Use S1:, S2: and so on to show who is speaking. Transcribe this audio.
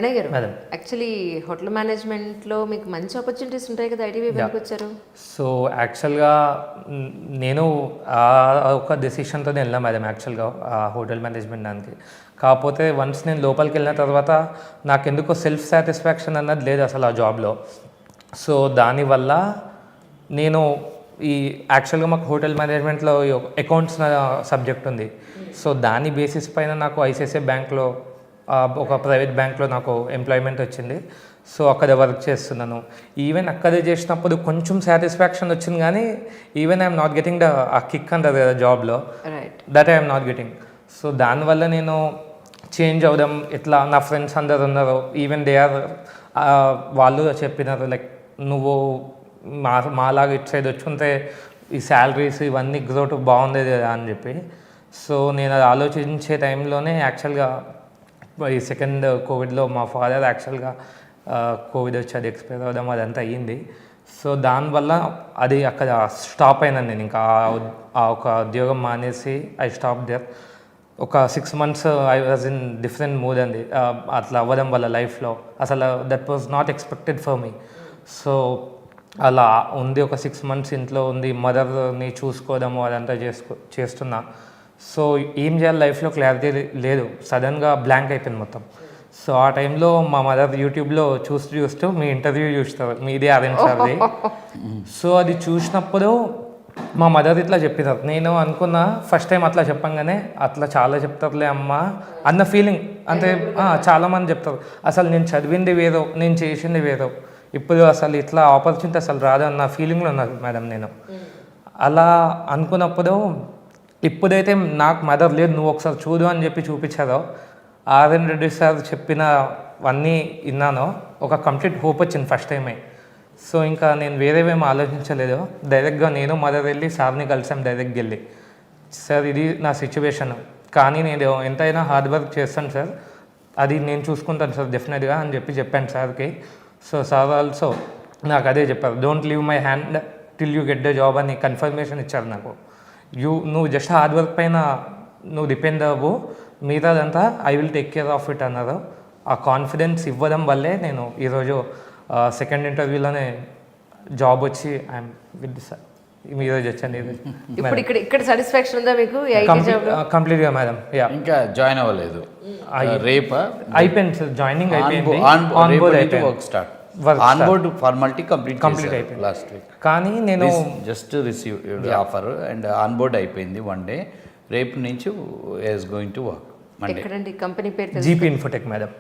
S1: ప్రణయ్ గారు,
S2: madam
S1: actually hotel మేనేజ్మెంట్లో మీకు మంచి ఆపర్చునిటీస్ ఉంటాయి కదా, ఐటీ ఎందుకు వచ్చారు?
S2: సో యాక్చువల్గా నేను ఒక డెసిషన్తో వెళ్ళాను మేడం యాక్చువల్గా హోటల్ మేనేజ్మెంట్ దానికి. కాకపోతే వన్స్ నేను లోపలికి వెళ్ళిన తర్వాత నాకు ఎందుకో సెల్ఫ్ సాటిస్ఫాక్షన్ అన్నది లేదు అసలు ఆ జాబ్లో. సో దానివల్ల నేను ఈ యాక్చువల్గా మాకు హోటల్ మేనేజ్మెంట్లో అకౌంట్స్ సబ్జెక్ట్ ఉంది. సో దాని బేసిస్ పైన నాకు ఐసిఐసిఐ బ్యాంక్లో ఒక ప్రైవేట్ బ్యాంక్లో నాకు ఎంప్లాయ్మెంట్ వచ్చింది. సో అక్కడ వర్క్ చేస్తున్నాను. ఈవెన్ అక్కడే చేసినప్పుడు కొంచెం సాటిస్ఫాక్షన్ వచ్చింది, కానీ ఈవెన్ ఐఎమ్ నాట్ గెటింగ్ ఆ కిక్ అంటారు కదా జాబ్లో, that I'm not getting. So దానివల్ల నేను చేంజ్ అవ్వడం, ఇట్లా నా ఫ్రెండ్స్ అందరు ఉన్నారు, ఈవెన్ దే ఆర్ వాళ్ళు చెప్పినారు లైక్ నువ్వు మాలాగా ఇటు సైడ్ వచ్చుకుంటే ఈ శాలరీస్ ఇవన్నీ గ్రోత్ బాగుండేది కదా అని చెప్పి. సో నేను అది ఆలోచించే టైంలోనే యాక్చువల్గా ఈ సెకండ్ కోవిడ్లో మా ఫాదర్ యాక్చువల్గా కోవిడ్ వచ్చి అది ఎక్స్పైర్ అవ్వడం అదంతా అయ్యింది. సో దానివల్ల అది అక్కడ స్టాప్ అయినాను నేను. ఇంకా ఆ ఒక ఉద్యోగం మానేసి ఐ స్టాప్ దేర్. ఒక 6 months I was in different mood అండి అట్లా అవ్వడం వల్ల లైఫ్లో. అసలు that was not expected for me. So అలా ఉంది, ఒక 6 months ఇంట్లో ఉంది, మదర్ని చూసుకోవడము అదంతా చేస్తున్నా. సో ఏం చేయాలి లైఫ్లో క్లారిటీ లేదు, సడన్గా బ్లాంక్ అయిపోయింది మొత్తం. సో ఆ టైంలో మా మదర్ యూట్యూబ్లో చూస్తూ మీ ఇంటర్వ్యూ చూస్తారు, మీదే అరేంజ్ సార్ది. సో అది చూసినప్పుడు మా మదర్ ఇట్లా చెప్పినారు. నేను అనుకున్నా ఫస్ట్ టైం అట్లా చెప్పంగానే అట్లా చాలా చెప్తారులే అమ్మ అన్న ఫీలింగ్. అంటే చాలామంది చెప్తారు అసలు నేను చదివింది వేరో, నేను చేసింది వేరో, ఇప్పుడు అసలు ఇట్లా ఆపర్చునిటీ అసలు రాదు అన్న ఫీలింగ్లో ఉన్నాను మేడం నేను. అలా అనుకున్నప్పుడు ఇప్పుడైతే నాకు మదర్ లేదు, నువ్వు ఒకసారి చూడు అని చెప్పి చూపించారో, ఆర్ఎన్ రెడ్డి సార్ చెప్పినవన్నీ విన్నానో ఒక కంప్లీట్ హోప్ వచ్చింది ఫస్ట్ టైమే. సో ఇంకా నేను వేరేవేమీ ఆలోచించలేదు, డైరెక్ట్గా నేను మదర్ వెళ్ళి సార్ని కలిసాం డైరెక్ట్గా వెళ్ళి. సార్ ఇది నా సిచ్యువేషన్, కానీ నేను ఎంతైనా హార్డ్ వర్క్ చేస్తాను సార్, అది నేను చూసుకుంటాను సార్ డెఫినెట్గా అని చెప్పాను సార్కి. సో సార్ ఆల్సో నాకు అదే చెప్పారు, don't leave my hand till you get the job అని కన్ఫర్మేషన్ ఇచ్చారు నాకు. నువ్వు జస్ట్ హార్డ్ వర్క్ పైన నువ్వు డిపెండ్ అవ్వు, మిగతాదంతా I will take care of it అన్నారు. ఆ కాన్ఫిడెన్స్ ఇవ్వడం వల్లే నేను ఈరోజు సెకండ్ ఇంటర్వ్యూలోనే జాబ్ వచ్చి ఐఎమ్ విత్ సార్ ఈరోజు వచ్చాను.
S1: ఇప్పుడు ఇక్కడ సాటిస్ఫాక్షన్ ఉందా మీకు?
S2: కంప్లీట్గా మేడం. యా,
S3: ఇంకా జాయిన్ అవ్వలేదు. రేపు
S2: అయిపోయింది సార్, జాయినింగ్ అయిపోయింది,
S3: work start, on board formality complete అయిపోయింది లాస్ట్ వీక్.
S2: కానీ నేను
S3: just receive offer and on board అయిపోయింది 1 day. రేపు నుంచి is going to work Monday.
S1: Company పేరు
S2: జీపీ ఇన్ఫోటెక్ మేడం.